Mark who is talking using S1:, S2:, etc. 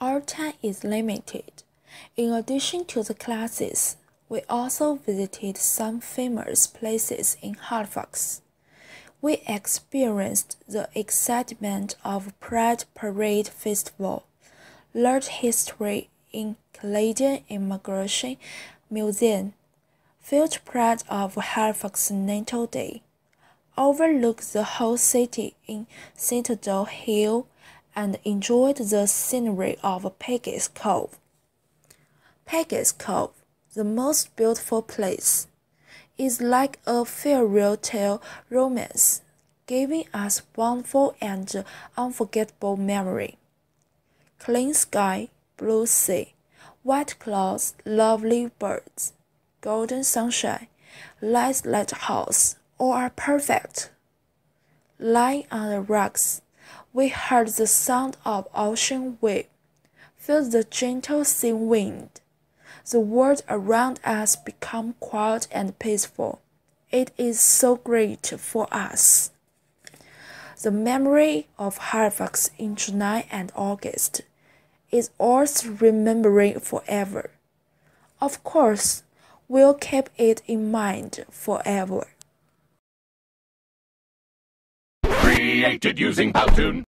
S1: Our time is limited. In addition to the classes, we also visited some famous places in Halifax. We experienced the excitement of Pride Parade Festival, learned history in Canadian Immigration Museum, felt proud of Halifax Natal Day, overlooked the whole city in Citadel Hill, and enjoyed the scenery of Peggy's Cove. Peggy's Cove, the most beautiful place, is like a fairy tale romance, giving us wonderful and unforgettable memory. Clean sky, blue sea, white clouds, lovely birds, golden sunshine, light lighthouse, all are perfect. Lying on the rocks, we heard the sound of ocean wave, felt the gentle sea wind. The world around us become quiet and peaceful. It is so great for us. The memory of Halifax in July and August is worth remembering forever. Of course, we'll keep it in mind forever.
S2: Created using Powtoon.